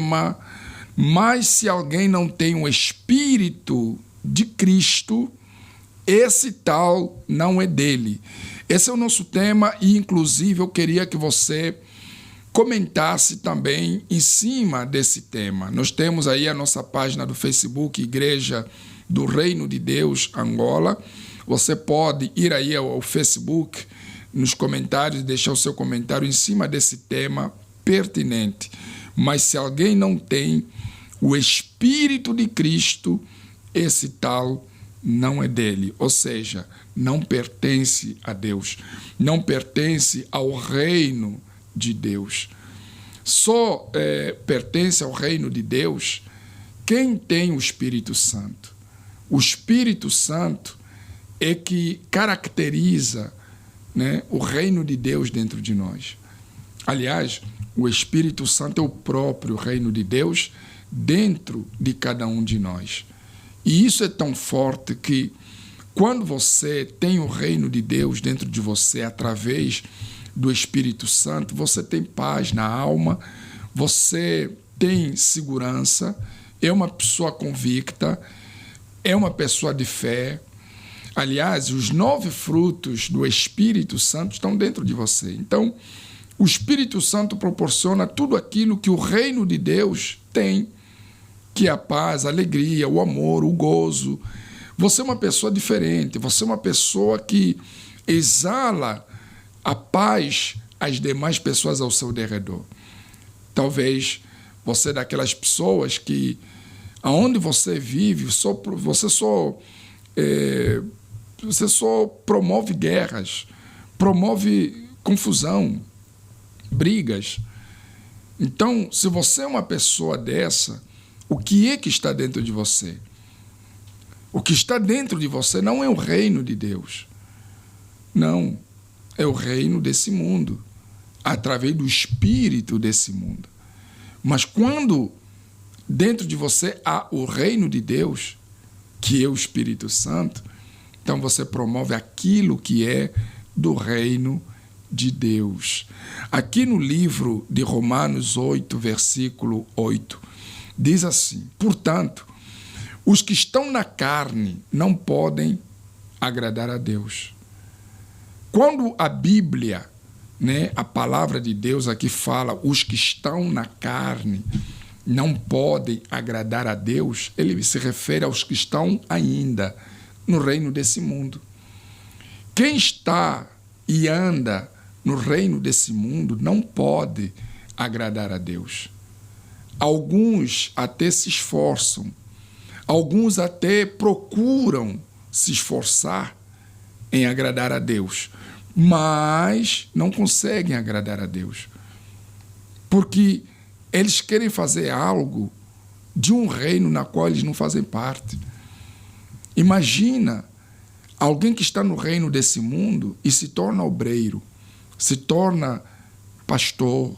tema, mas se alguém não tem o Espírito de Cristo, esse tal não é dele. Esse é o nosso tema e, inclusive, eu queria que você comentasse também em cima desse tema. Nós temos aí a nossa página do Facebook, Igreja do Reino de Deus, Angola. Você pode ir aí ao Facebook, nos comentários, deixar o seu comentário em cima desse tema pertinente. Mas se alguém não tem o Espírito de Cristo, esse tal não é dele, ou seja, não pertence a Deus, não pertence ao reino de Deus. Só pertence ao reino de Deus quem tem o Espírito Santo. O Espírito Santo é que caracteriza, né, o reino de Deus dentro de nós. Aliás, o Espírito Santo é o próprio reino de Deus dentro de cada um de nós. E isso é tão forte que, quando você tem o reino de Deus dentro de você, através do Espírito Santo, você tem paz na alma, você tem segurança, é uma pessoa convicta, é uma pessoa de fé. Aliás, os 9 frutos do Espírito Santo estão dentro de você. Então, o Espírito Santo proporciona tudo aquilo que o reino de Deus tem, que é a paz, a alegria, o amor, o gozo. Você é uma pessoa diferente, você é uma pessoa que exala a paz às demais pessoas ao seu derredor. Talvez você é daquelas pessoas que, aonde você vive, você só promove guerras, promove confusão, brigas. Então, se você é uma pessoa dessa, o que é que está dentro de você? O que está dentro de você não é o reino de Deus. Não, é o reino desse mundo, através do espírito desse mundo. Mas quando dentro de você há o reino de Deus, que é o Espírito Santo, então você promove aquilo que é do reino de Deus. Aqui no livro de Romanos 8, versículo 8, diz assim: portanto, os que estão na carne não podem agradar a Deus. Quando a Bíblia, né, a palavra de Deus aqui fala, os que estão na carne não podem agradar a Deus, ele se refere aos que estão ainda no reino desse mundo. Quem está e anda no reino desse mundo não pode agradar a Deus. Alguns até se esforçam, alguns até procuram se esforçar em agradar a Deus, mas não conseguem agradar a Deus, porque eles querem fazer algo de um reino na qual eles não fazem parte. Imagina alguém que está no reino desse mundo e se torna obreiro, se torna pastor,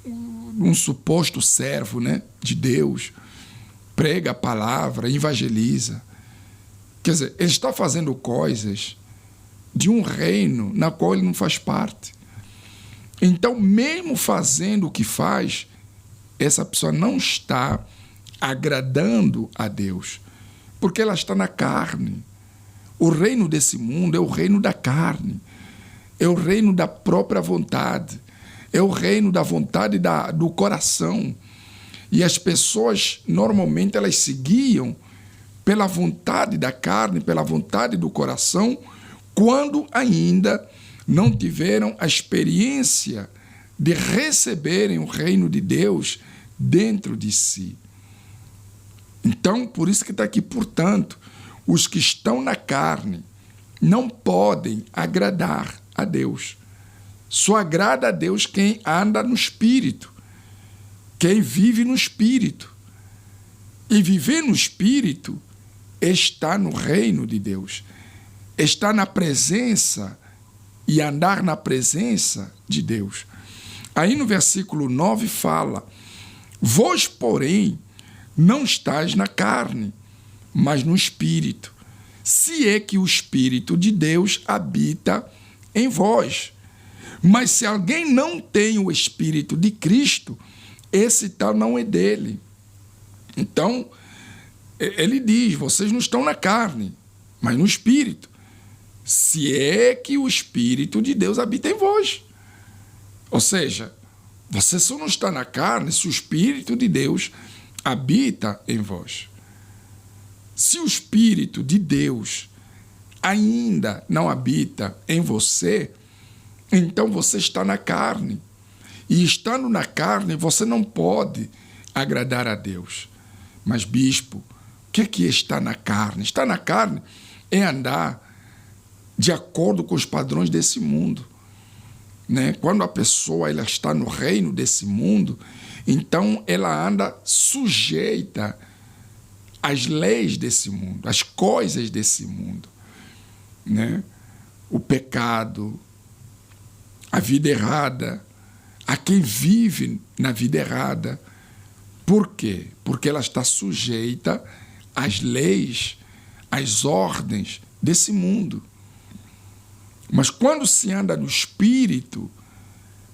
um suposto servo, né, de Deus, prega a palavra, evangeliza. Quer dizer, ele está fazendo coisas de um reino na qual ele não faz parte. Então, mesmo fazendo o que faz, essa pessoa não está agradando a Deus, porque ela está na carne. O reino desse mundo é o reino da carne, é o reino da própria vontade, é o reino da vontade do coração. E as pessoas, normalmente, elas se guiam pela vontade da carne, pela vontade do coração, quando ainda não tiveram a experiência de receberem o reino de Deus dentro de si. Então, por isso que está aqui, portanto, os que estão na carne não podem agradar a Deus. Só agrada a Deus quem anda no Espírito, quem vive no Espírito. E viver no Espírito está no reino de Deus, está na presença e andar na presença de Deus. Aí no versículo 9 fala: vós, porém, não estáis na carne, mas no Espírito, se é que o Espírito de Deus habita em vós. Mas se alguém não tem o Espírito de Cristo, esse tal não é dele. Então, ele diz, vocês não estão na carne, mas no Espírito. Se é que o Espírito de Deus habita em vós. Ou seja, você só não está na carne se o Espírito de Deus habita em vós. Se o Espírito de Deus ainda não habita em você, então você está na carne. E estando na carne, você não pode agradar a Deus. Mas, bispo, o que é estar na carne? Estar na carne é andar de acordo com os padrões desse mundo. Né? Quando a pessoa ela está no reino desse mundo, então ela anda sujeita às leis desse mundo, às coisas desse mundo. Né? O pecado, a vida errada, a quem vive na vida errada. Por quê? Porque ela está sujeita às leis, às ordens desse mundo. Mas quando se anda no Espírito,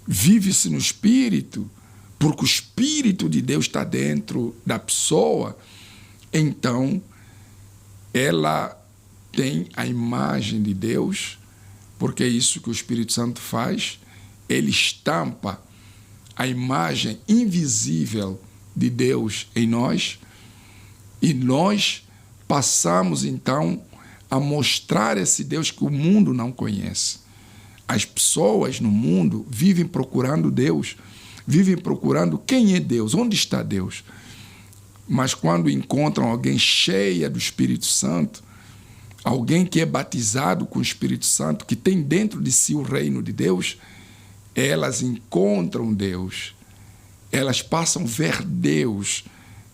vive-se no Espírito, porque o Espírito de Deus está dentro da pessoa, então ela tem a imagem de Deus, porque é isso que o Espírito Santo faz, ele estampa a imagem invisível de Deus em nós, e nós passamos então a mostrar esse Deus que o mundo não conhece. As pessoas no mundo vivem procurando Deus, vivem procurando quem é Deus, onde está Deus. Mas quando encontram alguém cheia do Espírito Santo, alguém que é batizado com o Espírito Santo, que tem dentro de si o reino de Deus, elas encontram Deus, elas passam a ver Deus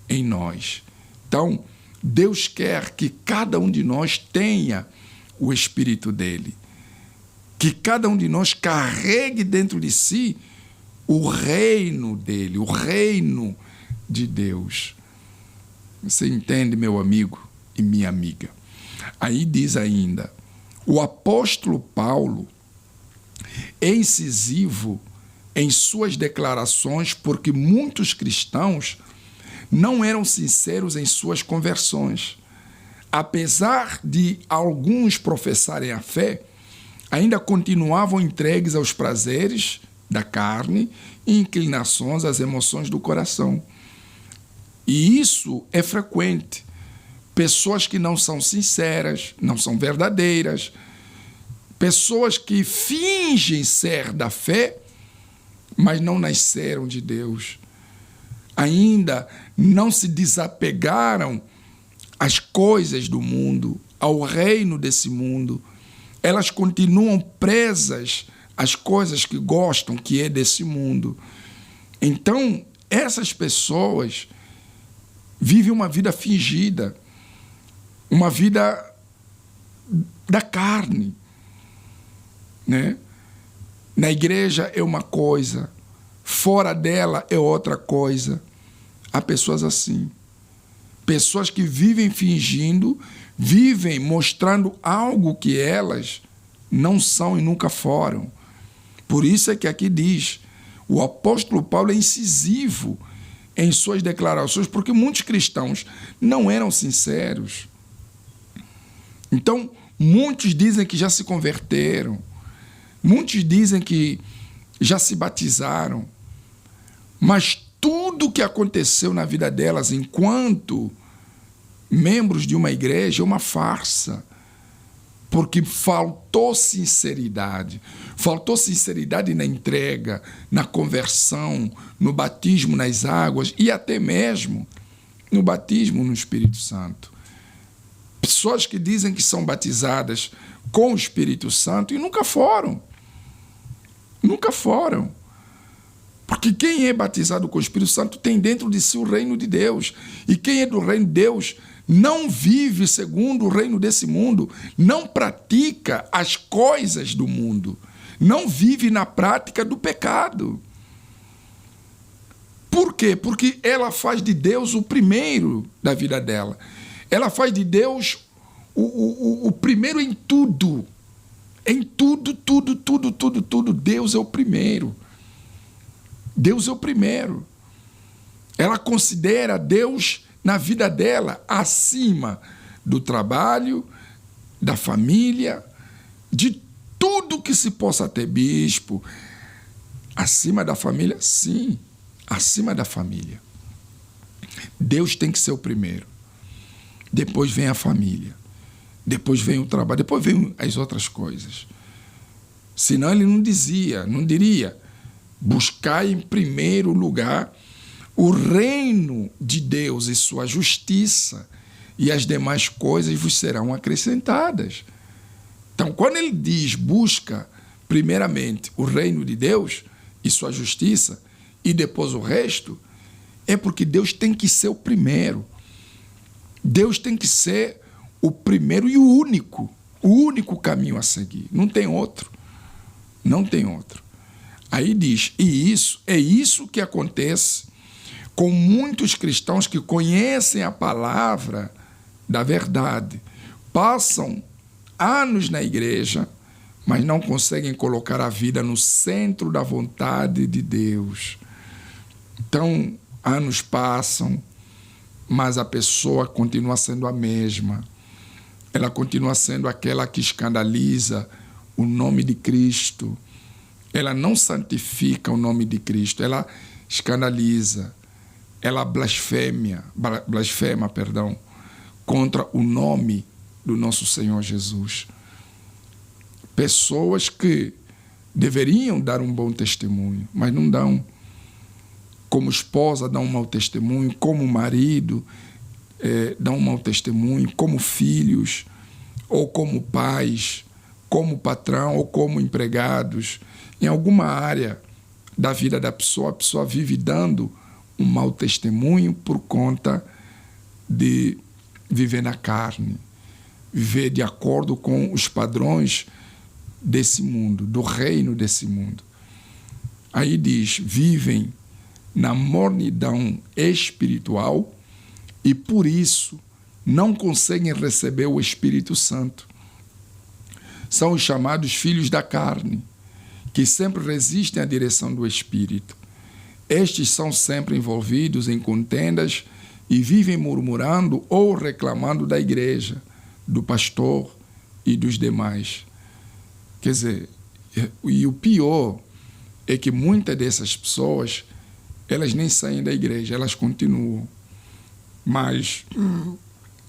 em nós. Então, Deus quer que cada um de nós tenha o Espírito dele, que cada um de nós carregue dentro de si o reino dele, o reino de Deus. Você entende, meu amigo e minha amiga? Aí diz ainda, o apóstolo Paulo é incisivo em suas declarações porque muitos cristãos não eram sinceros em suas conversões. Apesar de alguns professarem a fé, ainda continuavam entregues aos prazeres da carne e inclinações às emoções do coração. E isso é frequente. Pessoas que não são sinceras, não são verdadeiras, pessoas que fingem ser da fé, mas não nasceram de Deus. Ainda não se desapegaram às coisas do mundo, ao reino desse mundo. Elas continuam presas às coisas que gostam, que é desse mundo. Então, essas pessoas vivem uma vida fingida, uma vida da carne, né? Na igreja é uma coisa, fora dela é outra coisa. Há pessoas assim, pessoas que vivem fingindo, vivem mostrando algo que elas não são e nunca foram. Por isso é que aqui diz, o apóstolo Paulo é incisivo em suas declarações, porque muitos cristãos não eram sinceros. Então, muitos dizem que já se converteram, muitos dizem que já se batizaram, mas tudo que aconteceu na vida delas enquanto membros de uma igreja é uma farsa, porque faltou sinceridade na entrega, na conversão, no batismo nas águas e até mesmo no batismo no Espírito Santo. Pessoas que dizem que são batizadas com o Espírito Santo e nunca foram. Nunca foram. Porque quem é batizado com o Espírito Santo tem dentro de si o reino de Deus. E quem é do reino de Deus não vive segundo o reino desse mundo, não pratica as coisas do mundo, não vive na prática do pecado. Por quê? Porque ela faz de Deus o primeiro da vida dela. Ela faz de Deus o primeiro em tudo. Em tudo. Deus é o primeiro. Deus é o primeiro. Ela considera Deus na vida dela acima do trabalho, da família, de tudo que se possa ter. Bispo, acima da família? Sim, acima da família. Deus tem que ser o primeiro. Depois vem a família. Depois vem o trabalho. Depois vem as outras coisas. Senão ele não diria, buscar em primeiro lugar o reino de Deus e sua justiça, e as demais coisas vos serão acrescentadas. Então, quando ele diz busca primeiramente o reino de Deus e sua justiça, e depois o resto, é porque Deus tem que ser o primeiro. Deus tem que ser o primeiro e o único caminho a seguir. Não tem outro. Não tem outro. Aí diz, e isso que acontece com muitos cristãos que conhecem a palavra da verdade, passam anos na igreja, mas não conseguem colocar a vida no centro da vontade de Deus. Então, anos passam, mas a pessoa continua sendo a mesma. Ela continua sendo aquela que escandaliza o nome de Cristo. Ela não santifica o nome de Cristo, ela escandaliza, ela blasfema, contra o nome do nosso Senhor Jesus. Pessoas que deveriam dar um bom testemunho, mas não dão. Como esposa dão um mau testemunho, como marido dão um mau testemunho, como filhos, ou como pais, como patrão, ou como empregados. Em alguma área da vida da pessoa, a pessoa vive dando um mau testemunho por conta de viver na carne, viver de acordo com os padrões desse mundo, do reino desse mundo. Aí diz, vivem na mornidão espiritual e por isso não conseguem receber o Espírito Santo. São os chamados filhos da carne, que sempre resistem à direção do Espírito. Estes são sempre envolvidos em contendas e vivem murmurando ou reclamando da igreja, do pastor e dos demais. Quer dizer, e o pior é que muitas dessas pessoas, elas nem saem da igreja, elas continuam. Mas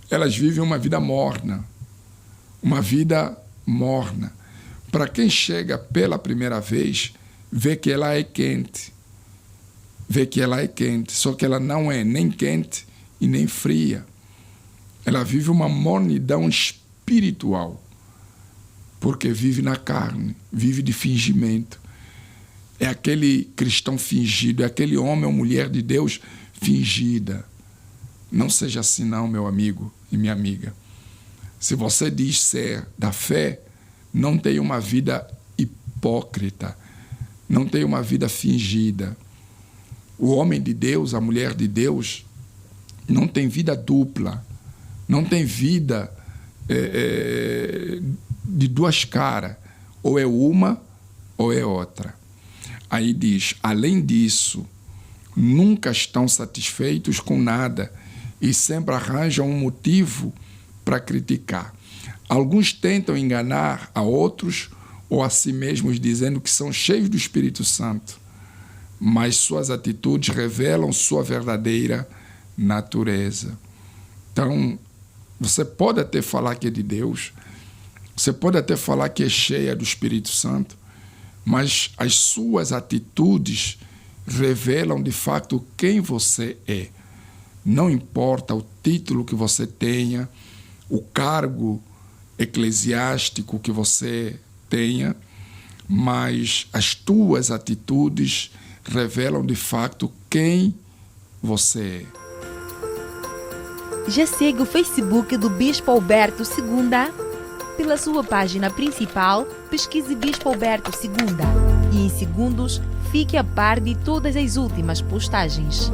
elas vivem uma vida morna. Uma vida morna. Para quem chega pela primeira vez, vê que ela é quente. Só que ela não é nem quente e nem fria. Ela vive uma mornidão espiritual, porque vive na carne, vive de fingimento. É aquele cristão fingido, é aquele homem ou mulher de Deus fingida. Não seja assim não, meu amigo e minha amiga. Se você diz ser da fé, não tenha uma vida hipócrita, não tenha uma vida fingida. O homem de Deus, a mulher de Deus, não tem vida dupla, não tem vida de duas caras, ou é uma ou é outra. Aí diz, além disso, nunca estão satisfeitos com nada e sempre arranjam um motivo para criticar. Alguns tentam enganar a outros ou a si mesmos dizendo que são cheios do Espírito Santo, mas suas atitudes revelam sua verdadeira natureza. Então, você pode até falar que é de Deus, você pode até falar que é cheia do Espírito Santo, mas as suas atitudes revelam de fato quem você é. Não importa o título que você tenha, o cargo eclesiástico que você tenha, mas as tuas atitudes revelam de fato quem você é. Já segue o Facebook do Bispo Alberto Segunda? Pela sua página principal, pesquise Bispo Alberto Segunda e em segundos fique a par de todas as últimas postagens.